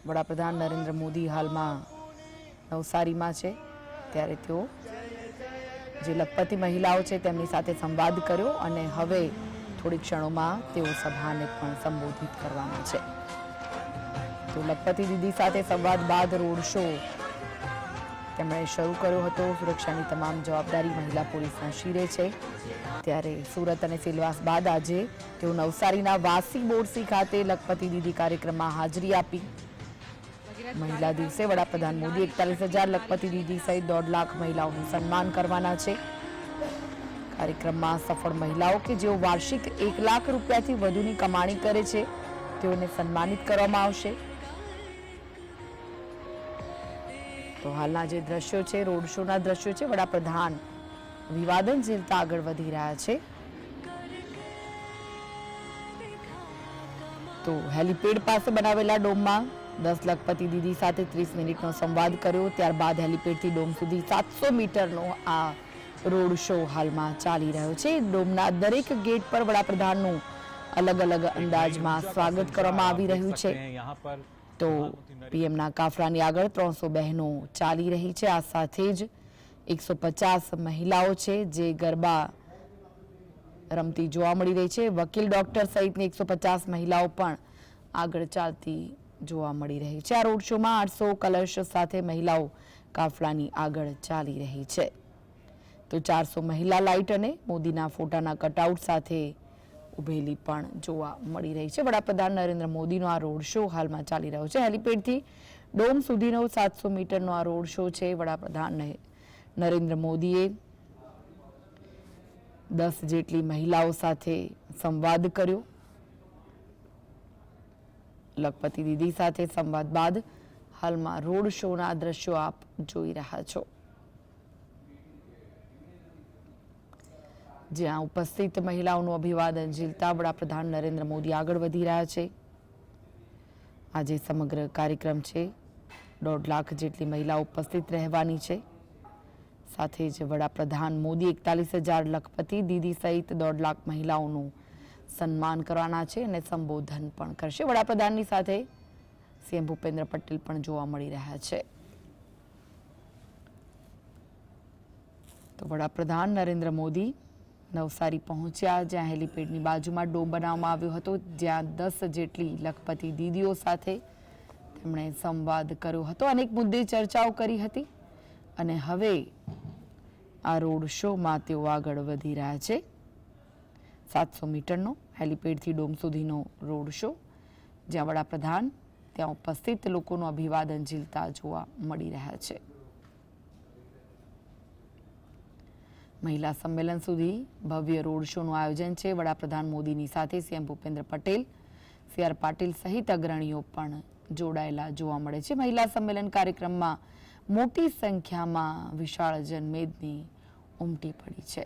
વડાપ્રધાન નરેન્દ્ર મોદી હાલમાં નવસારીમાં છે, ત્યારે તેઓ જે લખપતિ મહિલાઓ છે તેમની સાથે સંવાદ કર્યો અને હવે થોડી ક્ષણોમાં તેઓ સભાને પણ સંબોધિત કરવાના છે. તો લખપતિ દીદી સાથે સંવાદ બાદ રોડ શો તેમણે શરૂ કર્યો હતો. સુરક્ષાની તમામ જવાબદારી મહિલા પોલીસના શિરે છે. ત્યારે સુરત અને સિલવાસ બાદ આજે તેઓ નવસારીના વાસી બોરસી ખાતે લખપતિ દીદી કાર્યક્રમમાં હાજરી આપી. મહિલા દિવસે વડાપ્રધાન મોદી 41,000 લખપતિ દીદી સહિત 1.5 લાખ મહિલાઓનું સન્માન કરવાના છે. કાર્યક્રમમાં સફળ મહિલાઓ કે જેઓ વાર્ષિક 1 લાખ રૂપિયાથી વધુની કમાણી કરે છે તેઓને સન્માનિત કરવામાં આવશે. તો હાલના જે દ્રશ્યો છે, રોડ શોના દ્રશ્યો છે, વડાપ્રધાન વિવાદન ઝીલતા આગળ વધી રહ્યા છે. તો હેલિપેડ પાસે બનાવેલા ડોમમાં 10 લખપતિ દીદી સાથે 30 મિનિટનો સંવાદ કર્યો. ત્યારબાદ હેલિપેડથી ડોમ સુધી 700 મીટરનો આ રોડ શો હાલમાં ચાલી રહ્યો છે. ડોમના દરેક ગેટ પર વડાપ્રધાનનું અલગ અલગ અંદાજમાં સ્વાગત કરવામાં આવી રહ્યું છે. તો પીએમના કાફલાની આગળ 300 બહેનો ચાલી રહી છે. આ સાથે જ 150 મહિલાઓ છે જે ગરબા રમતી જોવા મળી રહી છે. વકીલ, ડોક્ટર સહિતની 150 મહિલાઓ પણ આગળ ચાલતી જોવા મળી રહી છે. આ રોડ શોમાં 800 કલશ સાથે મહિલાઓ કાફલાની આગળ ચાલી રહી છે. તો 400 મહિલા લાઇટ અને મોદીના ફોટાના કટઆઉટ સાથે ઉભેલી પણ જોવા મળી રહી છે. વડાપ્રધાન નરેન્દ્ર મોદીનો આ રોડ શો હાલમાં ચાલી રહ્યો છે. હેલિપેડથી ડોમ સુધીનો 700 મીટરનો આ રોડ શો છે. વડાપ્રધાન નરેન્દ્ર મોદીએ 10 જેટલી મહિલાઓ સાથે સંવાદ કર્યો. લખપતિ દીદી સાથે સંવાદ બાદ હાલમાં રોડ શોના દ્રશ્યો આપ જોઈ રહ્યા છો, જ્યાં ઉપસ્થિત મહિલાઓનું અભિવાદન ઝીલતા વડાપ્રધાન નરેન્દ્ર મોદી આગળ વધી રહ્યા છે. આજે સમગ્ર કાર્યક્રમ છે, 1.5 લાખ જેટલી મહિલાઓ ઉપસ્થિત રહેવાની છે. સાથે જ વડાપ્રધાન મોદી 41,000 લખપતિ દીદી સહિત 1.5 લાખ મહિલાઓનું સન્માન કરવાના છે અને સંબોધન પણ કરશે. વડાપ્રધાનની સાથે સીએમ ભૂપેન્દ્ર પટેલ પણ જોવા મળી રહ્યા છે. તો વડાપ્રધાન નરેન્દ્ર મોદી નવસારી પહોંચ્યા, જ્યાં હેલિપેડની બાજુમાં ડોમ બનાવવામાં આવ્યો હતો, જ્યાં 10 જેટલી લખપતિ દીદીઓ સાથે તેમણે સંવાદ કર્યો હતો. અનેક મુદ્દે ચર્ચાઓ કરી હતી અને હવે આ રોડ શોમાં તેઓ આગળ વધી રહ્યા છે. 700 મીટરનો હેલિપેડથી ડોમ સુધીનો રોડ શો, જ્યાં વડાપ્રધાન ત્યાં ઉપસ્થિત લોકોનું અભિવાદન ઝીલતા જોવા મળી રહ્યા છે. મહિલા સંમેલન સુધી ભવ્ય રોડ શોનું આયોજન છે. વડાપ્રધાન મોદીની સાથે સીએમ ભૂપેન્દ્ર પટેલ, CR પાટીલ સહિત અગ્રણીઓ પણ જોડાયેલા જોવા મળે છે. મહિલા સંમેલન કાર્યક્રમમાં મોટી સંખ્યામાં વિશાળ જનમેદની ઉમટી પડી છે.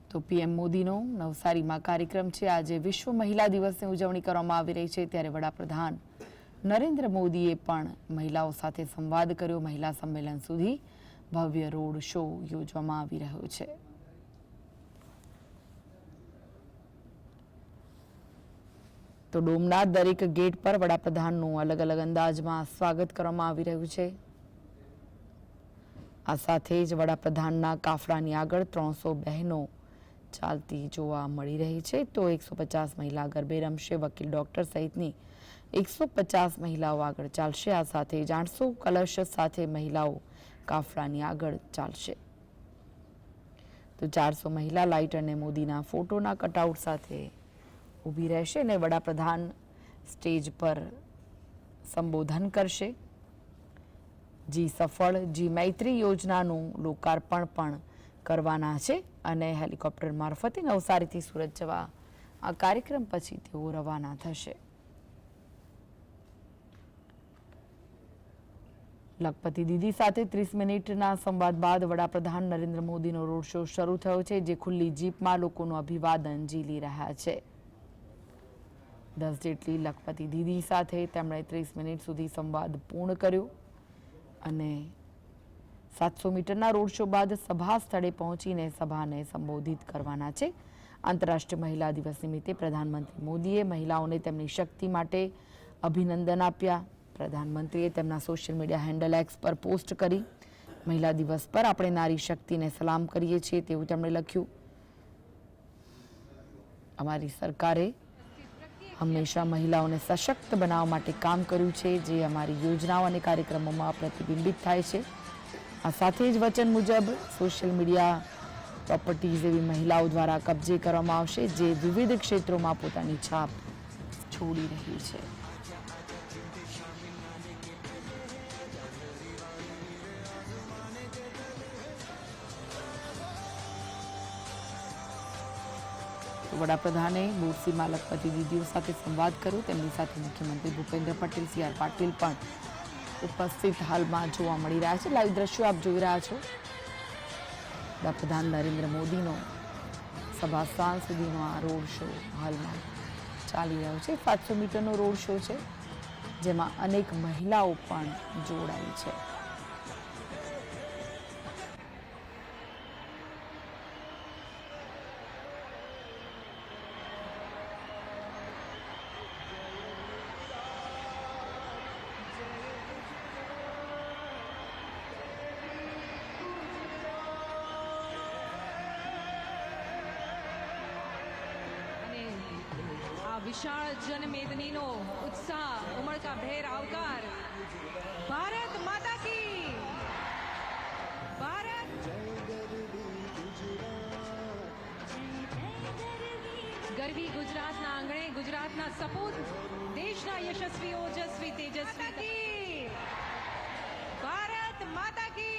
તો પીએમ મોદીનો નવસારીમાં કાર્યક્રમ છે. આજે વિશ્વ મહિલા દિવસની ઉજવણી કરવામાં આવી રહી છે, ત્યારે વડાપ્રધાન નરેન્દ્ર મોદીએ પણ મહિલાઓ સાથે સંવાદ કર્યો. મહિલા સંમેલન સુધી ભવ્ય રોડ શો યોજવામાં આવી રહ્યો છે. તો ડોમના દરેક ગેટ પર વડાપ્રધાનનું અલગ અલગ અંદાજમાં સ્વાગત કરવામાં આવી રહ્યું છે. આ સાથે જ વડાપ્રધાનના કાફલાની આગળ 300 બહેનો ચાલતી જોવા મળી રહી છે. તો 150 મહિલા ગરબે રમશે. વકીલ, ડોક્ટર સહિતની 150 મહિલાઓ આગળ ચાલશે. આ સાથે જ 800 કલશ સાથે મહિલાઓ કાફલાની આગળ ચાલશે. તો 400 મહિલા લાઇટ અને મોદીના ફોટોના કટઆઉટ સાથે ઊભી રહેશે અને વડાપ્રધાન સ્ટેજ પર સંબોધન કરશે. જી સફળ, જી મૈત્રી યોજનાનું લોકાર્પણ પણ કરવાના છે અને હેલિકોપ્ટર મારફતે નવસારીથી સુરત જવા આ કાર્યક્રમ પછી તેઓ રવાના થશે. લખપતિ દીદી સાથે 30 મિનિટના સંવાદ બાદ વડાપ્રધાન નરેન્દ્ર મોદીનો રોડ શો શરૂ થયો છે, જે ખુલ્લી જીપમાં લોકોનું અભિવાદન ઝીલી રહ્યા છે. 10 જેટલી લખપતિ દીદી સાથે તેમણે 30 મિનિટ સુધી સંવાદ પૂર્ણ કર્યો અને 700 મીટરના રોડ શો બાદ સભા સ્થળે પહોંચીને સભાને સંબોધિત કરવાના છે. આંતરરાષ્ટ્રીય મહિલા દિવસ નિમિત્તે પ્રધાનમંત્રી મોદીએ મહિલાઓને તેમની શક્તિ માટે અભિનંદન આપ્યા. પ્રધાનમંત્રીએ તેમના સોશિયલ મીડિયા હેન્ડલ એક્સ પર પોસ્ટ કરી મહિલા દિવસ પર આપણે નારી શક્તિને સલામ કરીએ છીએ તેવું તેમણે લખ્યું. અમારી સરકારે હંમેશા મહિલાઓને સશક્ત બનાવવા માટે કામ કર્યું છે, જે અમારી યોજનાઓ અને કાર્યક્રમોમાં પ્રતિબિંબિત થાય છે. આ સાથે જ વચન મુજબ સોશિયલ મીડિયા પ્રોપર્ટીઝ એવી મહિલાઓ દ્વારા કબજે કરવામાં આવશે, જે વિવિધ ક્ષેત્રોમાં પોતાની છાપ છોડી રહી છે. વડાપ્રધાને બોરસીમાં લખપતિ દીદીઓ સાથે સંવાદ કર્યો. તેમની સાથે મુખ્યમંત્રી ભૂપેન્દ્ર પટેલ, સી આર પાટીલ પણ ઉપસ્થિત હાલમાં જોવા મળી રહ્યા છે. લાઈવ દ્રશ્યો આપ જોઈ રહ્યા છો. વડાપ્રધાન નરેન્દ્ર મોદીનો સભા સ્થાન સુધીનો આ રોડ શો હાલમાં ચાલી રહ્યો છે. 700 મીટરનો રોડ શો છે, જેમાં અનેક મહિલાઓ પણ જોડાઈ છે. વિશાળ જનમેદનીનો ઉત્સાહ, ઉમળકાભેર આવકાર. ભારત માતા કી ભારત. ગરવી ગુજરાતના આંગણે ગુજરાતના સપૂત, દેશના યશસ્વી ઓજસ્વી તેજસ્વી ભારત માતા કી.